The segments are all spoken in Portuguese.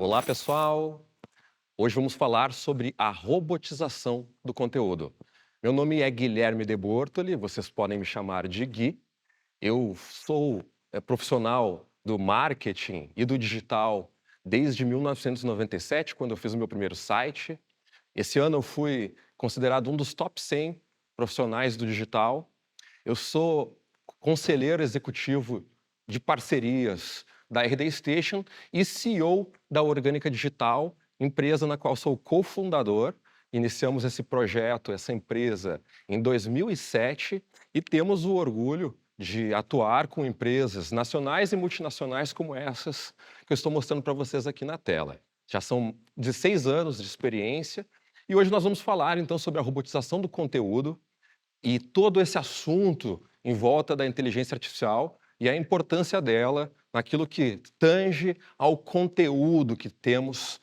Olá, pessoal! Hoje vamos falar sobre a robotização do conteúdo. Meu nome é Guilherme de Bortoli, vocês podem me chamar de Gui. Eu sou profissional do marketing e do digital desde 1997, quando eu fiz o meu primeiro site. Esse ano eu fui considerado um dos top 100 profissionais do digital. Eu sou conselheiro executivo de parcerias da RD Station e CEO da Orgânica Digital, empresa na qual sou cofundador. Iniciamos esse projeto, essa empresa, em 2007 e temos o orgulho de atuar com empresas nacionais e multinacionais como essas que eu estou mostrando para vocês aqui na tela. Já são 16 anos de experiência e hoje nós vamos falar então sobre a robotização do conteúdo e todo esse assunto em volta da inteligência artificial e a importância dela naquilo que tange ao conteúdo que temos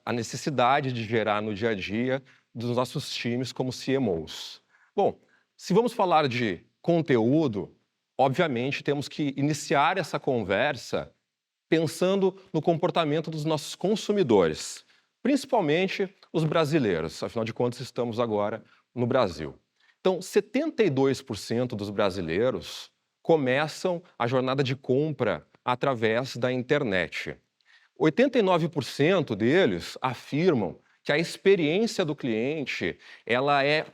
a necessidade de gerar no dia a dia dos nossos times como CMOs. Bom, se vamos falar de conteúdo, obviamente temos que iniciar essa conversa pensando no comportamento dos nossos consumidores, principalmente os brasileiros, afinal de contas estamos agora no Brasil. Então, 72% dos brasileiros começam a jornada de compra através da internet. 89% deles afirmam que a experiência do cliente ela é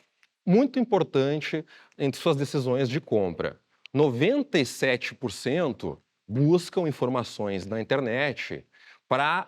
muito importante em suas decisões de compra. 97% buscam informações na internet para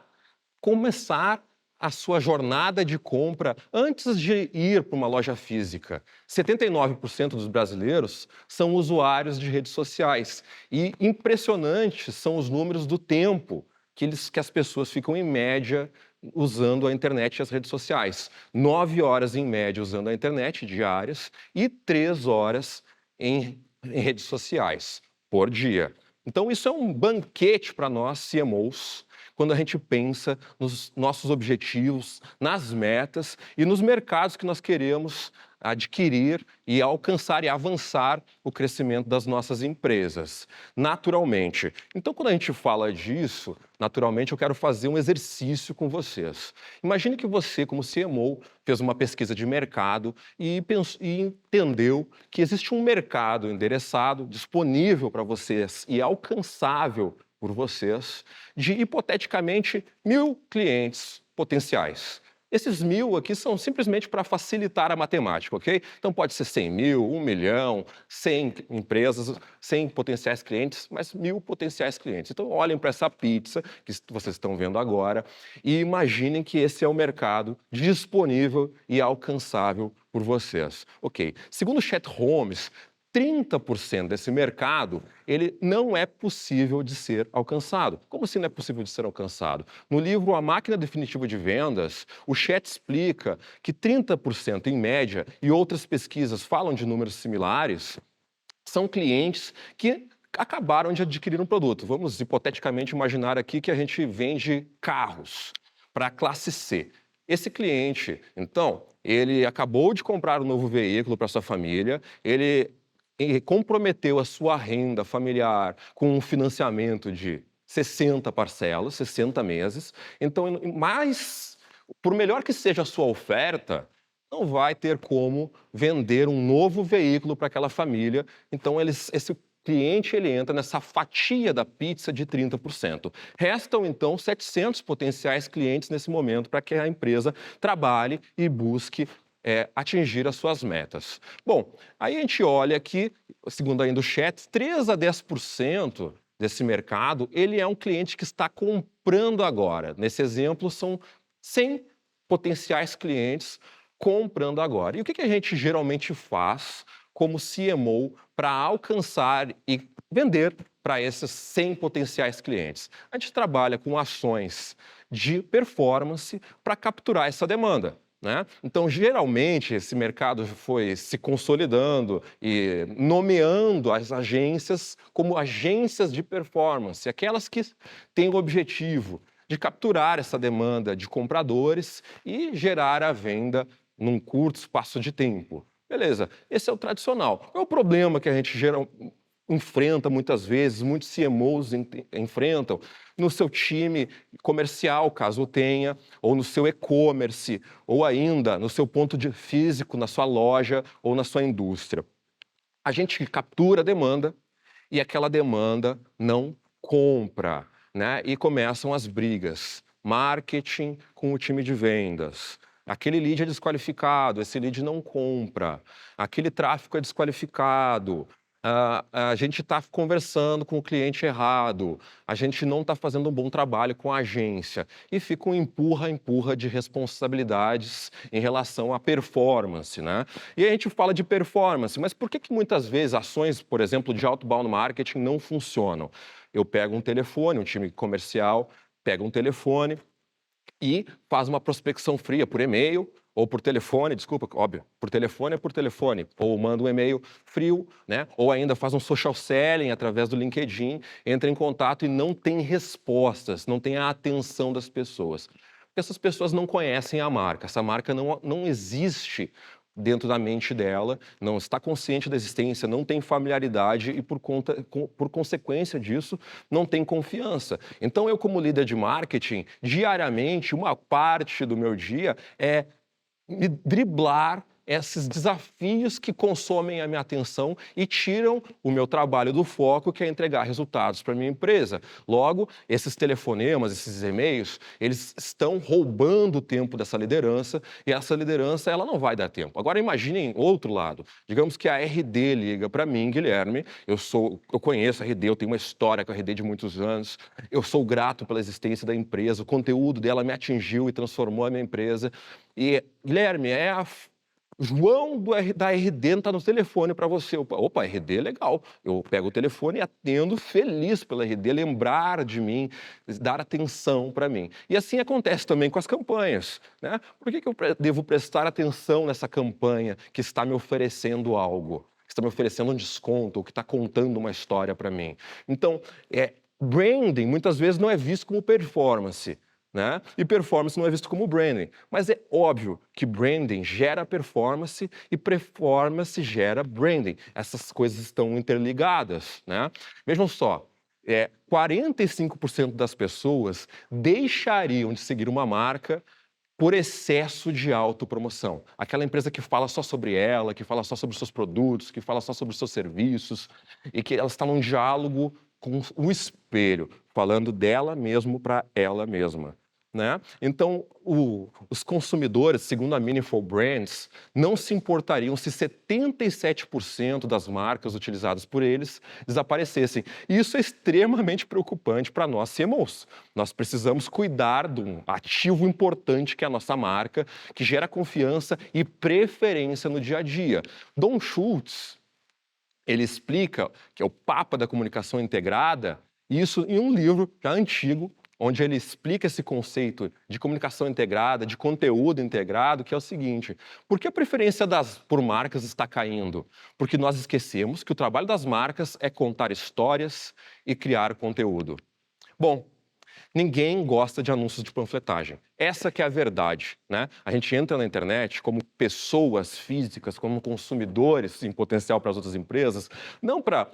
começar a sua jornada de compra antes de ir para uma loja física. 79% dos brasileiros são usuários de redes sociais e impressionantes são os números do tempo que as pessoas ficam em média usando a internet e as redes sociais. 9 horas em média usando a internet diárias e 3 horas em redes sociais por dia. Então isso é um banquete para nós, CMOs, quando a gente pensa nos nossos objetivos, nas metas e nos mercados que nós queremos adquirir e alcançar e avançar o crescimento das nossas empresas, naturalmente. Então, quando a gente fala disso, naturalmente eu quero fazer um exercício com vocês. Imagine que você, como CMO, fez uma pesquisa de mercado e entendeu que existe um mercado endereçado, disponível para vocês e alcançável por vocês, de hipoteticamente 1.000 clientes potenciais. Esses 1.000 aqui são simplesmente para facilitar a matemática, ok? Então pode ser 100 mil, 1 milhão, 100 empresas, 100 potenciais clientes, mas 1.000 potenciais clientes. Então olhem para essa pizza que vocês estão vendo agora e imaginem que esse é o mercado disponível e alcançável por vocês. Ok, segundo o Chet Holmes, 30% desse mercado, ele não é possível de ser alcançado. Como assim não é possível de ser alcançado? No livro A Máquina Definitiva de Vendas, o Chet explica que 30% em média, e outras pesquisas falam de números similares, são clientes que acabaram de adquirir um produto. Vamos hipoteticamente imaginar aqui que a gente vende carros para a classe C. Esse cliente, então, ele acabou de comprar um novo veículo para sua família, ele comprometeu a sua renda familiar com um financiamento de 60 parcelas, 60 meses. Então, por melhor que seja a sua oferta, não vai ter como vender um novo veículo para aquela família. Então, esse cliente ele entra nessa fatia da pizza de 30%. Restam, então, 700 potenciais clientes nesse momento para que a empresa trabalhe e busque atingir as suas metas. Bom, aí a gente olha aqui, segundo ainda o Chet, 3 a 10% desse mercado, ele é um cliente que está comprando agora. Nesse exemplo, são 100 potenciais clientes comprando agora. E o que a gente geralmente faz como CMO para alcançar e vender para esses 100 potenciais clientes? A gente trabalha com ações de performance para capturar essa demanda. Né? Então, geralmente, esse mercado foi se consolidando e nomeando as agências como agências de performance, aquelas que têm o objetivo de capturar essa demanda de compradores e gerar a venda num curto espaço de tempo. Beleza, esse é o tradicional. Qual é o problema que a gente enfrenta muitas vezes, muitos CMOs enfrentam, no seu time comercial, caso tenha, ou no seu e-commerce, ou ainda no seu ponto de físico, na sua loja ou na sua indústria. A gente captura a demanda e aquela demanda não compra, né? E começam as brigas. Marketing com o time de vendas. Aquele lead é desqualificado, esse lead não compra. Aquele tráfego é desqualificado. A gente está conversando com o cliente errado, a gente não está fazendo um bom trabalho com a agência. E fica um empurra de responsabilidades em relação à performance, né? E a gente fala de performance, mas por que muitas vezes ações, por exemplo, de outbound marketing não funcionam? Eu pego um telefone, um time comercial pega um telefone e faz uma prospecção fria por e-mail ou por telefone, desculpa, óbvio, por telefone é por telefone, ou manda um e-mail frio, né? Ou ainda faz um social selling através do LinkedIn, entra em contato e não tem respostas, não tem a atenção das pessoas. Essas pessoas não conhecem a marca, essa marca não existe dentro da mente dela, não está consciente da existência, não tem familiaridade e, por consequência disso, não tem confiança. Então, eu, como líder de marketing, diariamente, uma parte do meu dia é me driblar esses desafios que consomem a minha atenção e tiram o meu trabalho do foco, que é entregar resultados para a minha empresa. Logo, esses telefonemas, esses e-mails, eles estão roubando o tempo dessa liderança e essa liderança ela não vai dar tempo. Agora, imaginem outro lado. Digamos que a RD liga para mim, Guilherme, eu conheço a RD, eu tenho uma história com a RD de muitos anos, eu sou grato pela existência da empresa, o conteúdo dela me atingiu e transformou a minha empresa. E, Guilherme, João da RD está no telefone para você. Opa, RD é legal. Eu pego o telefone e atendo feliz pela RD, lembrar de mim, dar atenção para mim. E assim acontece também com as campanhas, né? Por que eu devo prestar atenção nessa campanha que está me oferecendo algo? Que está me oferecendo um desconto, ou que está contando uma história para mim? Então, branding muitas vezes não é visto como performance, né? E performance não é visto como branding. Mas é óbvio que branding gera performance e performance gera branding. Essas coisas estão interligadas, né? Vejam só, 45% das pessoas deixariam de seguir uma marca por excesso de autopromoção. Aquela empresa que fala só sobre ela, que fala só sobre os seus produtos, que fala só sobre os seus serviços, e que ela está num diálogo com um espelho, falando dela mesmo para ela mesma, né? Então, os consumidores, segundo a Meaningful Brands, não se importariam se 77% das marcas utilizadas por eles desaparecessem. E isso é extremamente preocupante para nós CMOs. Nós precisamos cuidar de um ativo importante que é a nossa marca, que gera confiança e preferência no dia a dia. Don Schultz, ele explica, que é o Papa da comunicação integrada, isso em um livro já antigo, onde ele explica esse conceito de comunicação integrada, de conteúdo integrado, que é o seguinte: por que a preferência por marcas está caindo? Porque nós esquecemos que o trabalho das marcas é contar histórias e criar conteúdo. Bom, ninguém gosta de anúncios de panfletagem. Essa que é a verdade, né? A gente entra na internet como pessoas físicas, como consumidores em potencial para as outras empresas, não para,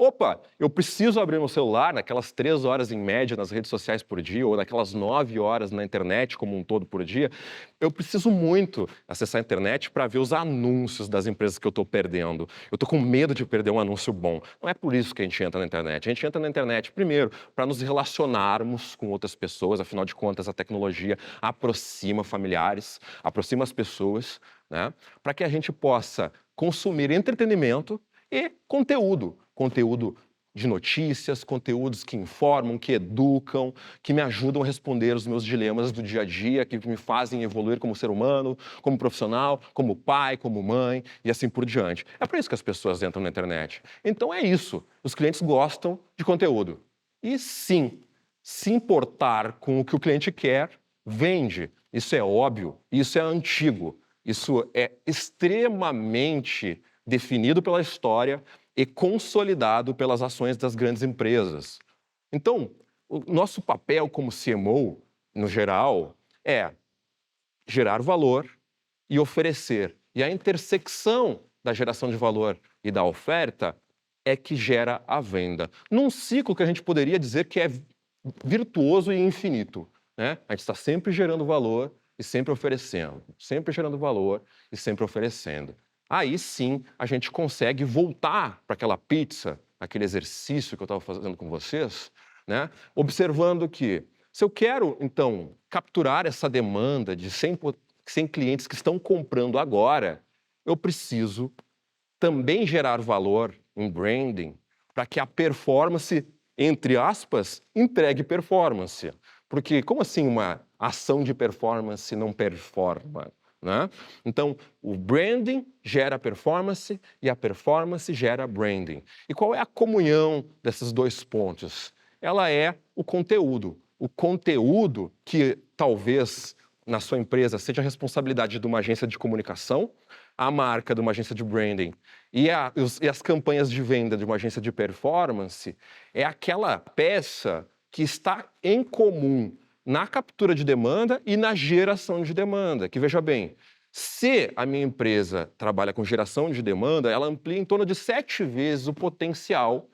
eu preciso abrir meu celular naquelas 3 horas em média nas redes sociais por dia, ou naquelas 9 horas na internet como um todo por dia. Eu preciso muito acessar a internet para ver os anúncios das empresas que eu estou perdendo. Eu estou com medo de perder um anúncio bom. Não é por isso que a gente entra na internet. A gente entra na internet, primeiro, para nos relacionarmos com outras pessoas. Afinal de contas, a tecnologia aproxima familiares, aproxima as pessoas, né? Para que a gente possa consumir entretenimento e conteúdo. Conteúdo de notícias, conteúdos que informam, que educam, que me ajudam a responder os meus dilemas do dia a dia, que me fazem evoluir como ser humano, como profissional, como pai, como mãe e assim por diante. É por isso que as pessoas entram na internet. Então é isso. Os clientes gostam de conteúdo. E sim, se importar com o que o cliente quer, vende. Isso é óbvio, isso é antigo, isso é extremamente definido pela história e consolidado pelas ações das grandes empresas. Então, o nosso papel como CMO, no geral, é gerar valor e oferecer. E a intersecção da geração de valor e da oferta é que gera a venda. Num ciclo que a gente poderia dizer que é virtuoso e infinito, né? A gente está sempre gerando valor e sempre oferecendo, sempre gerando valor e sempre oferecendo. Aí sim a gente consegue voltar para aquela pizza, aquele exercício que eu estava fazendo com vocês, né? Observando que se eu quero, então, capturar essa demanda de 100 clientes que estão comprando agora, eu preciso também gerar valor em branding para que a performance, entre aspas, entregue performance. Porque como assim uma ação de performance não performa? Né? Então, o branding gera performance e a performance gera branding. E qual é a comunhão desses dois pontos? Ela é o conteúdo. O conteúdo que talvez na sua empresa seja a responsabilidade de uma agência de comunicação, a marca de uma agência de branding e as campanhas de venda de uma agência de performance, é aquela peça que está em comum na captura de demanda e na geração de demanda. Que, veja bem, se a minha empresa trabalha com geração de demanda, ela amplia em torno de 7 vezes o potencial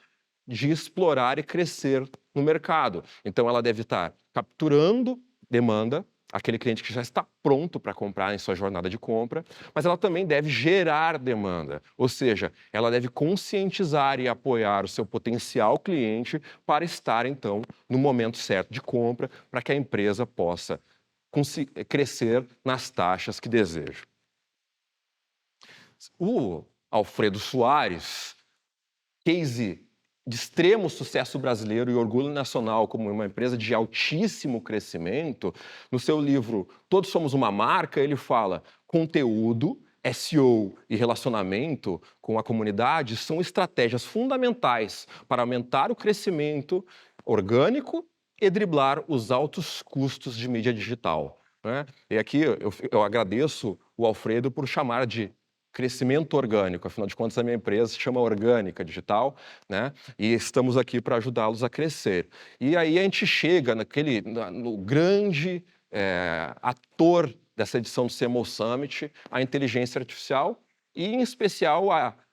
de explorar e crescer no mercado. Então, ela deve estar capturando demanda, aquele cliente que já está pronto para comprar em sua jornada de compra, mas ela também deve gerar demanda, ou seja, ela deve conscientizar e apoiar o seu potencial cliente para estar, então, no momento certo de compra, para que a empresa possa crescer nas taxas que deseja. O Alfredo Soares, case de extremo sucesso brasileiro e orgulho nacional como uma empresa de altíssimo crescimento, no seu livro Todos Somos uma Marca, ele fala: conteúdo, SEO e relacionamento com a comunidade são estratégias fundamentais para aumentar o crescimento orgânico e driblar os altos custos de mídia digital. Né? E aqui eu agradeço o Alfredo por chamar de crescimento orgânico, afinal de contas a minha empresa se chama Orgânica Digital, né? E estamos aqui para ajudá-los a crescer. E aí a gente chega no grande ator dessa edição do CMO Summit, a inteligência artificial e, em especial,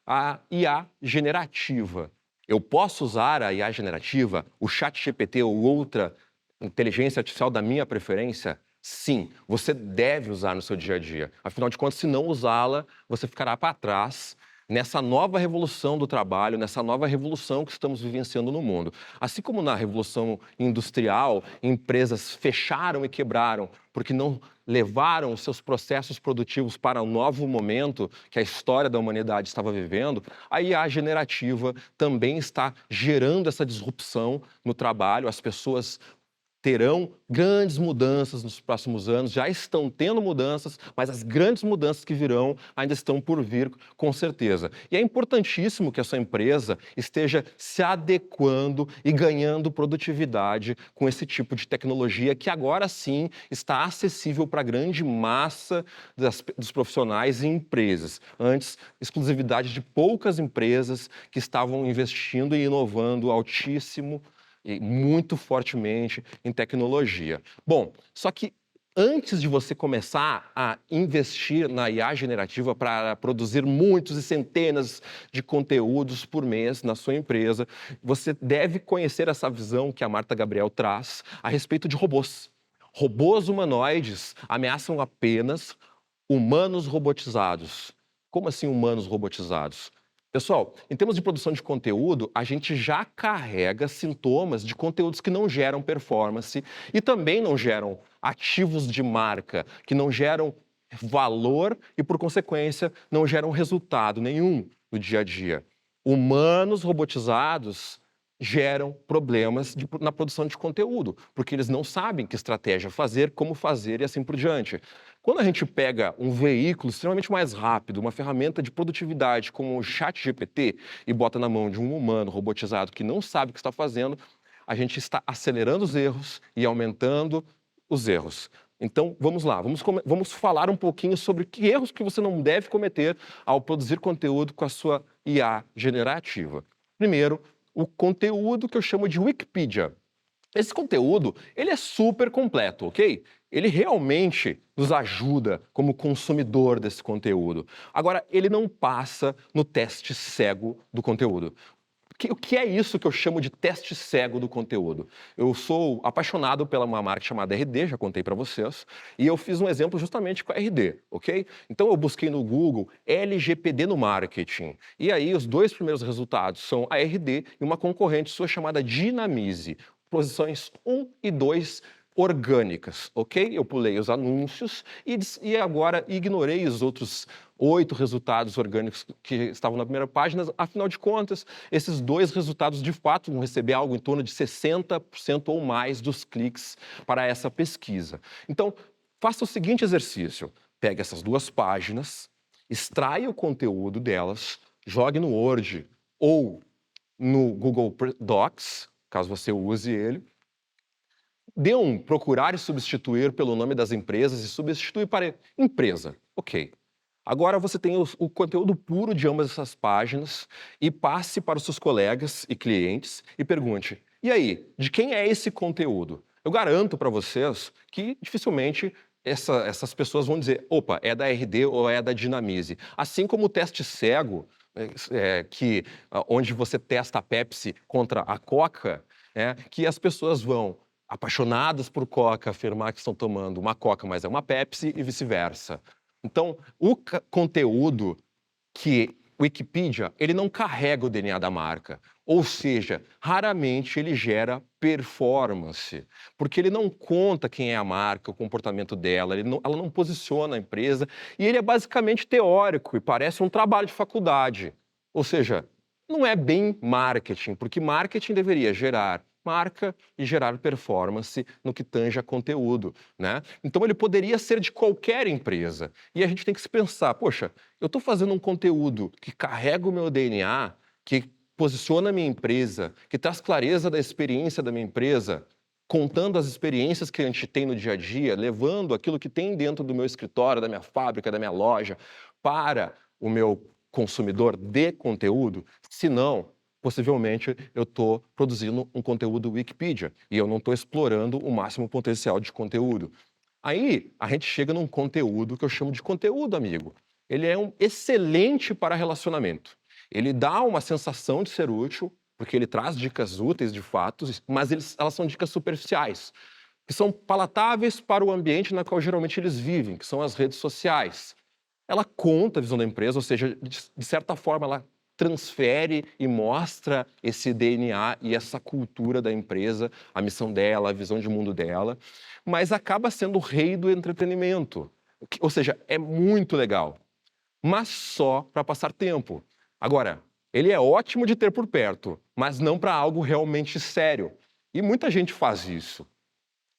a IA generativa. Eu posso usar a IA generativa, o ChatGPT ou outra inteligência artificial da minha preferência? Sim, você deve usar no seu dia a dia. Afinal de contas, se não usá-la, você ficará para trás nessa nova revolução do trabalho, nessa nova revolução que estamos vivenciando no mundo. Assim como na revolução industrial, empresas fecharam e quebraram porque não levaram os seus processos produtivos para o novo momento que a história da humanidade estava vivendo, a IA generativa também está gerando essa disrupção no trabalho. As pessoas terão grandes mudanças nos próximos anos, já estão tendo mudanças, mas as grandes mudanças que virão ainda estão por vir, com certeza. E é importantíssimo que a sua empresa esteja se adequando e ganhando produtividade com esse tipo de tecnologia que agora sim está acessível para a grande massa dos profissionais e empresas. Antes, exclusividade de poucas empresas que estavam investindo e inovando altíssimo e muito fortemente em tecnologia. Bom, só que antes de você começar a investir na IA generativa para produzir muitos e centenas de conteúdos por mês na sua empresa, você deve conhecer essa visão que a Marta Gabriel traz a respeito de robôs. Robôs humanoides ameaçam apenas humanos robotizados. Como assim humanos robotizados? Pessoal, em termos de produção de conteúdo, a gente já carrega sintomas de conteúdos que não geram performance e também não geram ativos de marca, que não geram valor e, por consequência, não geram resultado nenhum no dia a dia. Humanos robotizados geram problemas na produção de conteúdo, porque eles não sabem que estratégia fazer, como fazer e assim por diante. Quando a gente pega um veículo extremamente mais rápido, uma ferramenta de produtividade como o ChatGPT e bota na mão de um humano robotizado que não sabe o que está fazendo, a gente está acelerando os erros e aumentando os erros. Então, vamos lá, vamos falar um pouquinho sobre que erros que você não deve cometer ao produzir conteúdo com a sua IA generativa. Primeiro, o conteúdo que eu chamo de Wikipedia. Esse conteúdo, ele é super completo, ok? Ele realmente nos ajuda como consumidor desse conteúdo. Agora, ele não passa no teste cego do conteúdo. O que é isso que eu chamo de teste cego do conteúdo? Eu sou apaixonado pela uma marca chamada RD, já contei para vocês, e eu fiz um exemplo justamente com a RD, ok? Então eu busquei no Google LGPD no marketing. E aí os dois primeiros resultados são a RD e uma concorrente sua chamada Dinamize, posições 1 e 2 orgânicas, ok? Eu pulei os anúncios e agora ignorei os outros 8 resultados orgânicos que estavam na primeira página. Afinal de contas, esses dois resultados de fato vão receber algo em torno de 60% ou mais dos cliques para essa pesquisa. Então, faça o seguinte exercício: pegue essas duas páginas, extraia o conteúdo delas, jogue no Word ou no Google Docs, caso você use ele. Dê um procurar e substituir pelo nome das empresas e substitui para empresa. Ok. Agora você tem o conteúdo puro de ambas essas páginas e passe para os seus colegas e clientes e pergunte: e aí, de quem é esse conteúdo? Eu garanto para vocês que dificilmente essas pessoas vão dizer: opa, é da RD ou é da Dinamize. Assim como o teste cego, onde você testa a Pepsi contra a Coca, que as pessoas vão, apaixonadas por Coca, afirmar que estão tomando uma Coca, mas é uma Pepsi e vice-versa. Então, o conteúdo que o Wikipedia, ele não carrega o DNA da marca, ou seja, raramente ele gera performance, porque ele não conta quem é a marca, o comportamento dela, ela não posiciona a empresa, e ele é basicamente teórico e parece um trabalho de faculdade. Ou seja, não é bem marketing, porque marketing deveria gerar marca e gerar performance no que tange a conteúdo, né? Então ele poderia ser de qualquer empresa. E a gente tem que se pensar, poxa, eu estou fazendo um conteúdo que carrega o meu DNA, que posiciona a minha empresa, que traz clareza da experiência da minha empresa, contando as experiências que a gente tem no dia a dia, levando aquilo que tem dentro do meu escritório, da minha fábrica, da minha loja, para o meu consumidor de conteúdo. Se não, possivelmente eu estou produzindo um conteúdo Wikipedia e eu não estou explorando o máximo potencial de conteúdo. Aí a gente chega num conteúdo que eu chamo de conteúdo amigo. Ele é excelente para relacionamento. Ele dá uma sensação de ser útil, porque ele traz dicas úteis de fato, mas elas são dicas superficiais, que são palatáveis para o ambiente na qual geralmente eles vivem, que são as redes sociais. Ela conta a visão da empresa, ou seja, de certa forma ela transfere e mostra esse DNA e essa cultura da empresa, a missão dela, a visão de mundo dela, mas acaba sendo o rei do entretenimento. Ou seja, é muito legal, mas só para passar tempo. Agora, ele é ótimo de ter por perto, mas não para algo realmente sério. E muita gente faz isso.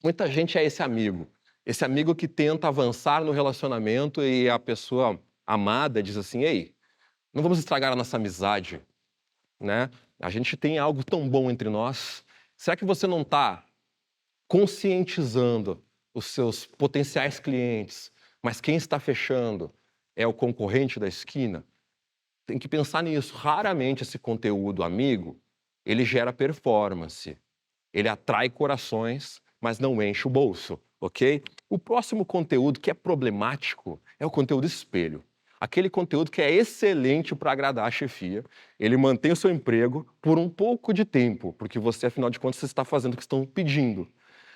Muita gente é esse amigo que tenta avançar no relacionamento e a pessoa amada diz assim: ei, não vamos estragar a nossa amizade, né? A gente tem algo tão bom entre nós. Será que você não está conscientizando os seus potenciais clientes, mas quem está fechando é o concorrente da esquina? Tem que pensar nisso. Raramente esse conteúdo amigo, ele gera performance. Ele atrai corações, mas não enche o bolso, ok? O próximo conteúdo que é problemático é o conteúdo espelho. Aquele conteúdo que é excelente para agradar a chefia, ele mantém o seu emprego por um pouco de tempo, porque você, afinal de contas, você está fazendo o que estão pedindo.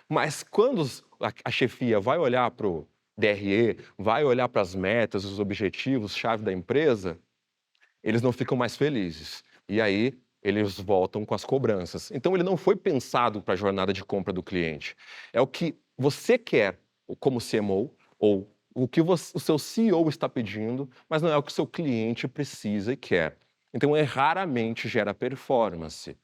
Mas quando a chefia vai olhar para o DRE, vai olhar para as metas, os objetivos-chave da empresa, eles não ficam mais felizes. E aí eles voltam com as cobranças. Então ele não foi pensado para a jornada de compra do cliente. É o que você quer como CMO ou o que o seu CEO está pedindo, mas não é o que o seu cliente precisa e quer. Então, raramente gera performance.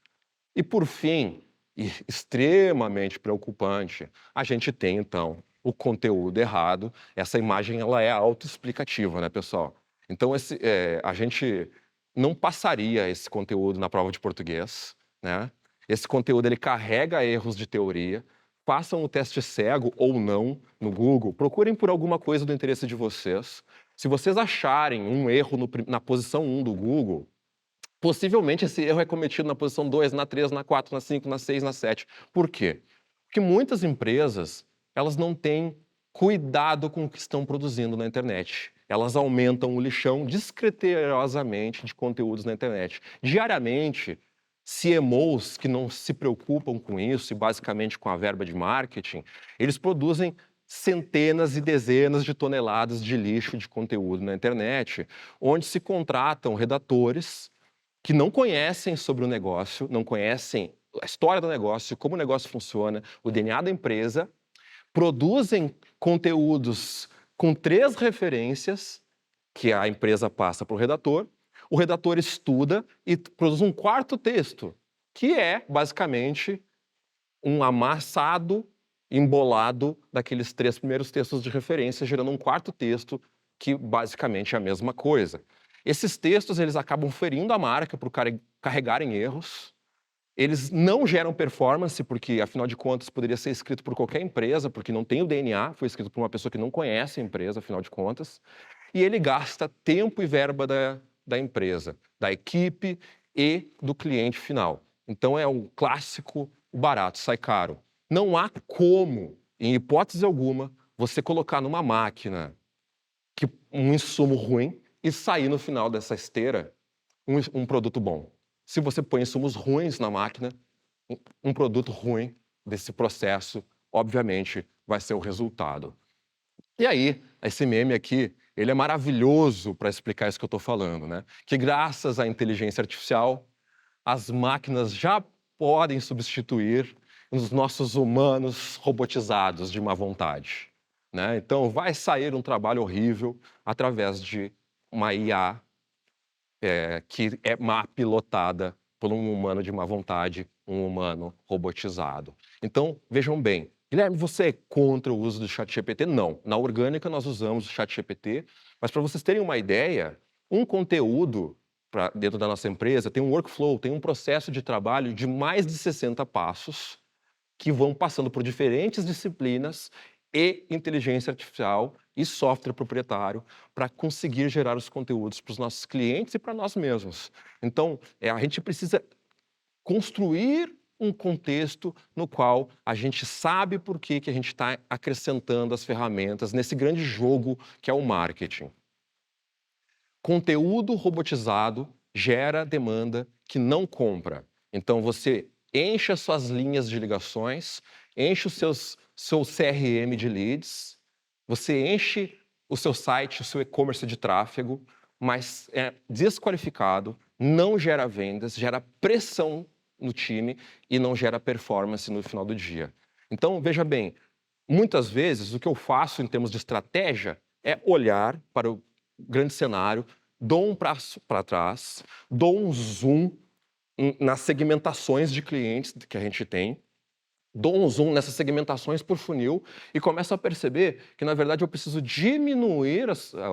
E, por fim, e extremamente preocupante, a gente tem, então, o conteúdo errado. Essa imagem ela é autoexplicativa, né, pessoal? Então, a gente não passaria esse conteúdo na prova de português, né? Esse conteúdo ele carrega erros de teoria. Façam o teste cego ou não no Google, procurem por alguma coisa do interesse de vocês. Se vocês acharem um erro na posição 1 do Google, possivelmente esse erro é cometido na posição 2, na 3, na 4, na 5, na 6, na 7. Por quê? Porque muitas empresas, elas não têm cuidado com o que estão produzindo na internet. Elas aumentam o lixão descriteriosamente de conteúdos na internet. Diariamente, CMOs que não se preocupam com isso e basicamente com a verba de marketing, eles produzem centenas e dezenas de toneladas de lixo de conteúdo na internet, onde se contratam redatores que não conhecem sobre o negócio, não conhecem a história do negócio, como o negócio funciona, o DNA da empresa, produzem conteúdos com 3 referências que a empresa passa para o redator estuda e produz um quarto texto, que é, basicamente, um amassado, embolado daqueles 3 primeiros textos de referência, gerando um quarto texto que, basicamente, é a mesma coisa. Esses textos, eles acabam ferindo a marca por carregarem erros. Eles não geram performance, porque, afinal de contas, poderia ser escrito por qualquer empresa, porque não tem o DNA, foi escrito por uma pessoa que não conhece a empresa, afinal de contas. E ele gasta tempo e verba da empresa, da equipe e do cliente final. Então, é um clássico, o barato sai caro. Não há como, em hipótese alguma, você colocar numa máquina um insumo ruim e sair no final dessa esteira um produto bom. Se você põe insumos ruins na máquina, um produto ruim desse processo, obviamente, vai ser o resultado. E aí, esse meme aqui, ele é maravilhoso para explicar isso que eu estou falando, né? Que graças à inteligência artificial, as máquinas já podem substituir os nossos humanos robotizados de má vontade, né? Então, vai sair um trabalho horrível através de uma IA que é má pilotada por um humano de má vontade, um humano robotizado. Então, vejam bem, Guilherme, você é contra o uso do ChatGPT? Não. Na Orgânica, nós usamos o ChatGPT, mas para vocês terem uma ideia, um conteúdo dentro da nossa empresa tem um workflow, tem um processo de trabalho de mais de 60 passos que vão passando por diferentes disciplinas e inteligência artificial e software proprietário para conseguir gerar os conteúdos para os nossos clientes e para nós mesmos. Então, a gente precisa construir um contexto no qual a gente sabe por que a gente está acrescentando as ferramentas nesse grande jogo que é o marketing. Conteúdo robotizado gera demanda que não compra. Então, você enche as suas linhas de ligações, enche seu CRM de leads, você enche o seu site, o seu e-commerce de tráfego, mas é desqualificado, não gera vendas, gera pressão no time e não gera performance no final do dia. Então, veja bem, muitas vezes o que eu faço em termos de estratégia é olhar para o grande cenário, dou um passo para trás, dou um zoom nas segmentações de clientes que a gente tem, dou um zoom nessas segmentações por funil e começo a perceber que, na verdade, eu preciso diminuir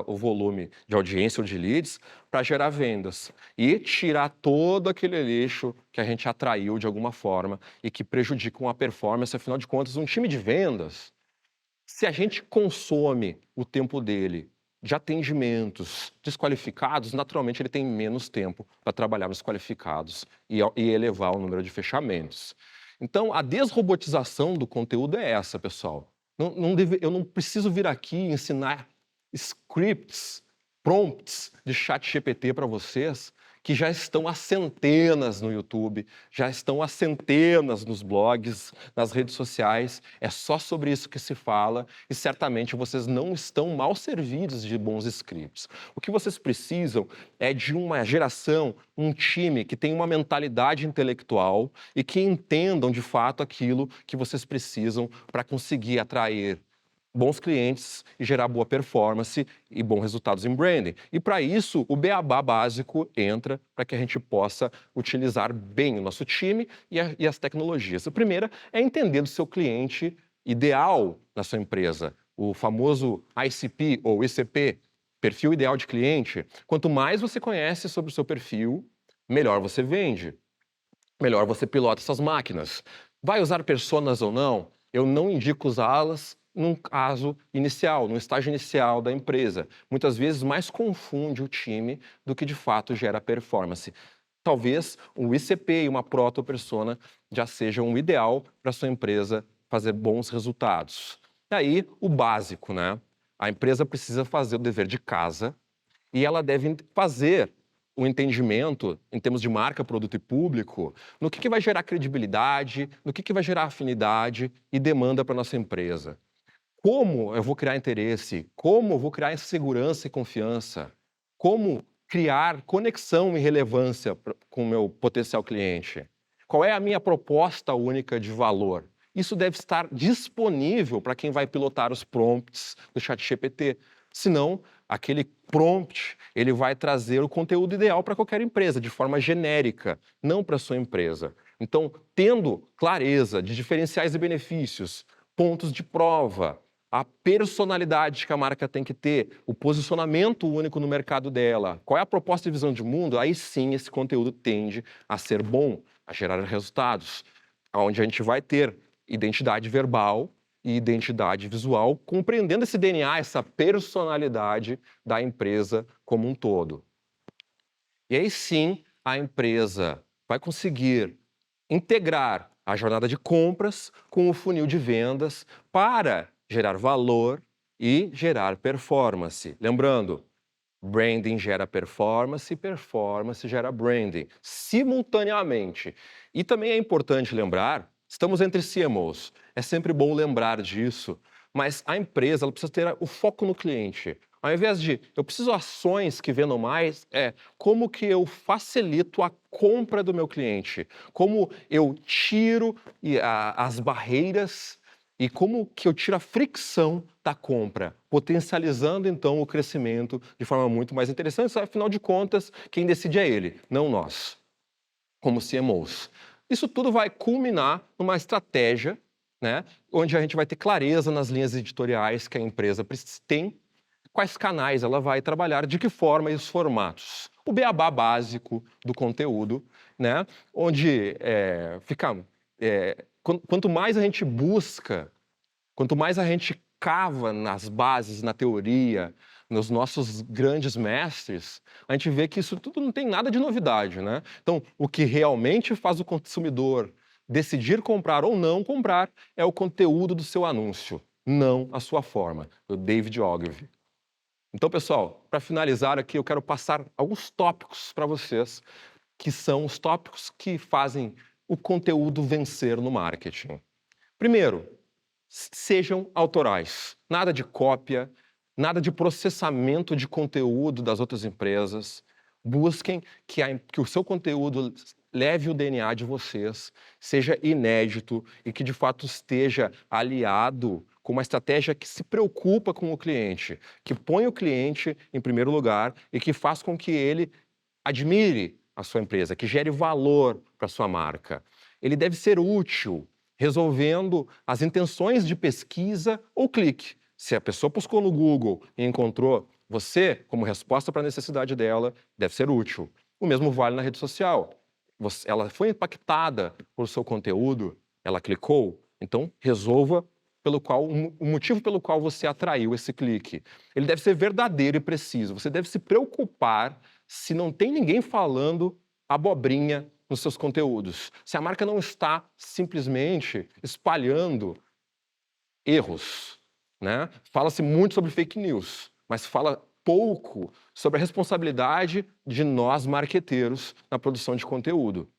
o volume de audiência ou de leads para gerar vendas e tirar todo aquele lixo que a gente atraiu de alguma forma e que prejudicam a performance. Afinal de contas, um time de vendas, se a gente consome o tempo dele de atendimentos desqualificados, naturalmente ele tem menos tempo para trabalhar nos qualificados e elevar o número de fechamentos. Então, a desrobotização do conteúdo é essa, pessoal. Eu não preciso vir aqui ensinar scripts, prompts de ChatGPT para vocês, que já estão há centenas no YouTube, já estão há centenas nos blogs, nas redes sociais. É só sobre isso que se fala e certamente vocês não estão mal servidos de bons scripts. O que vocês precisam é de uma geração, um time que tenha uma mentalidade intelectual e que entendam de fato aquilo que vocês precisam para conseguir atrair bons clientes e gerar boa performance e bons resultados em branding. E para isso, o beabá básico entra para que a gente possa utilizar bem o nosso time e as tecnologias. A primeira é entender do seu cliente ideal na sua empresa, o famoso ICP ou ICP, perfil ideal de cliente. Quanto mais você conhece sobre o seu perfil, melhor você vende, melhor você pilota essas máquinas. Vai usar personas ou não? Eu não indico usá-las num caso inicial, no estágio inicial da empresa. Muitas vezes mais confunde o time do que de fato gera performance. Talvez um ICP e uma proto-persona já sejam um ideal para sua empresa fazer bons resultados. E aí, o básico, né? A empresa precisa fazer o dever de casa e ela deve fazer o entendimento, em termos de marca, produto e público, no que vai gerar credibilidade, no que vai gerar afinidade e demanda para a nossa empresa. Como eu vou criar interesse? Como eu vou criar segurança e confiança? Como criar conexão e relevância com o meu potencial cliente? Qual é a minha proposta única de valor? Isso deve estar disponível para quem vai pilotar os prompts do ChatGPT. Senão, aquele prompt ele vai trazer o conteúdo ideal para qualquer empresa, de forma genérica, não para a sua empresa. Então, tendo clareza de diferenciais e benefícios, pontos de prova, a personalidade que a marca tem que ter, o posicionamento único no mercado dela, qual é a proposta e visão de mundo, aí sim esse conteúdo tende a ser bom, a gerar resultados, onde a gente vai ter identidade verbal e identidade visual, compreendendo esse DNA, essa personalidade da empresa como um todo. E aí sim a empresa vai conseguir integrar a jornada de compras com o funil de vendas para gerar valor e gerar performance. Lembrando, branding gera performance, performance gera branding, simultaneamente. E também é importante lembrar, estamos entre CMOs, é sempre bom lembrar disso, mas a empresa ela precisa ter o foco no cliente. Ao invés de, eu preciso ações que vendam mais, como que eu facilito a compra do meu cliente? Como eu tiro as barreiras e como que eu tiro a fricção da compra, potencializando então o crescimento de forma muito mais interessante. Afinal de contas, quem decide é ele, não nós, como CMOs. Isso tudo vai culminar numa estratégia, né, onde a gente vai ter clareza nas linhas editoriais que a empresa tem, quais canais ela vai trabalhar, de que forma e os formatos. O beabá básico do conteúdo, né, onde quanto mais a gente busca, quanto mais a gente cava nas bases, na teoria, nos nossos grandes mestres, a gente vê que isso tudo não tem nada de novidade, né? Então, o que realmente faz o consumidor decidir comprar ou não comprar é o conteúdo do seu anúncio, não a sua forma, do David Ogilvy. Então, pessoal, para finalizar aqui, eu quero passar alguns tópicos para vocês, que são os tópicos que fazem o conteúdo vencer no marketing. Primeiro, sejam autorais. Nada de cópia, nada de processamento de conteúdo das outras empresas. Busquem que o seu conteúdo leve o DNA de vocês, seja inédito e que, de fato, esteja aliado com uma estratégia que se preocupa com o cliente, que põe o cliente em primeiro lugar e que faz com que ele admire a sua empresa, que gere valor para a sua marca. Ele deve ser útil, resolvendo as intenções de pesquisa ou clique. Se a pessoa buscou no Google e encontrou você como resposta para a necessidade dela, deve ser útil. O mesmo vale na rede social. Ela foi impactada por seu conteúdo, ela clicou, então resolva o motivo pelo qual você atraiu esse clique. Ele deve ser verdadeiro e preciso. Você deve se preocupar se não tem ninguém falando abobrinha nos seus conteúdos. Se a marca não está simplesmente espalhando erros, né? Fala-se muito sobre fake news, mas fala pouco sobre a responsabilidade de nós marqueteiros na produção de conteúdo.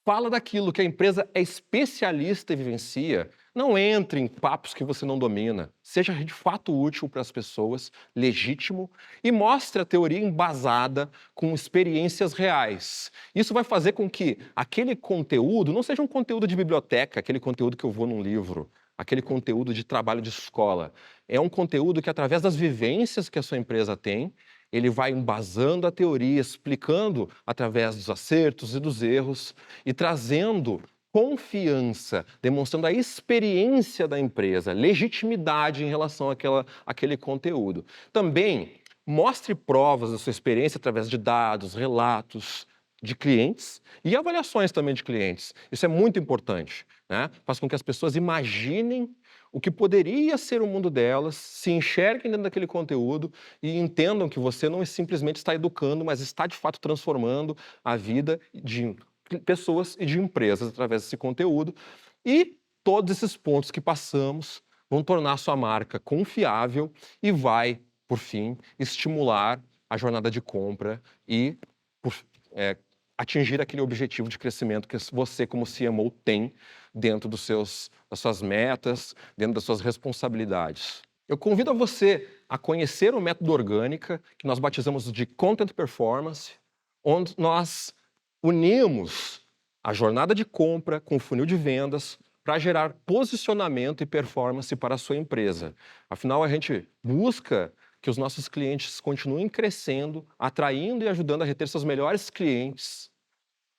Fala daquilo que a empresa é especialista e vivencia. Não entre em papos que você não domina. Seja de fato útil para as pessoas, legítimo, e mostre a teoria embasada com experiências reais. Isso vai fazer com que aquele conteúdo não seja um conteúdo de biblioteca, aquele conteúdo que eu vou num livro, aquele conteúdo de trabalho de escola. É um conteúdo que, através das vivências que a sua empresa tem, ele vai embasando a teoria, explicando através dos acertos e dos erros e trazendo confiança, demonstrando a experiência da empresa, legitimidade em relação àquele conteúdo. Também mostre provas da sua experiência através de dados, relatos de clientes e avaliações também de clientes. Isso é muito importante, né? Faz com que as pessoas imaginem o que poderia ser o mundo delas, se enxerguem dentro daquele conteúdo e entendam que você não simplesmente está educando, mas está de fato transformando a vida de pessoas e de empresas através desse conteúdo. E todos esses pontos que passamos vão tornar a sua marca confiável e vai, por fim, estimular a jornada de compra e atingir aquele objetivo de crescimento que você, como CMO, tem dentro das suas metas, dentro das suas responsabilidades. Eu convido a você a conhecer o método Orgânica, que nós batizamos de Content Performance, onde nós unimos a jornada de compra com o funil de vendas para gerar posicionamento e performance para a sua empresa. Afinal, a gente busca que os nossos clientes continuem crescendo, atraindo e ajudando a reter seus melhores clientes.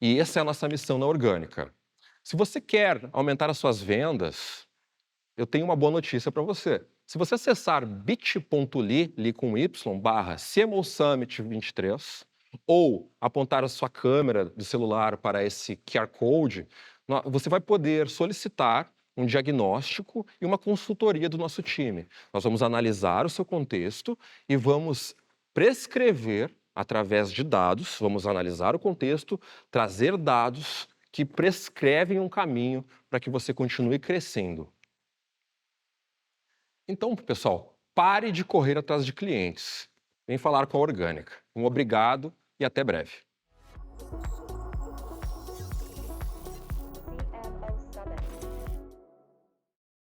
E essa é a nossa missão na Orgânica. Se você quer aumentar as suas vendas, eu tenho uma boa notícia para você. Se você acessar bit.ly, com y, /CMO Summit 23, ou apontar a sua câmera do celular para esse QR Code, você vai poder solicitar um diagnóstico e uma consultoria do nosso time. Nós vamos analisar o seu contexto e vamos prescrever, através de dados, vamos analisar o contexto, trazer dados que prescrevem um caminho para que você continue crescendo. Então, pessoal, pare de correr atrás de clientes. Vem falar com a Orgânica. Um obrigado e até breve.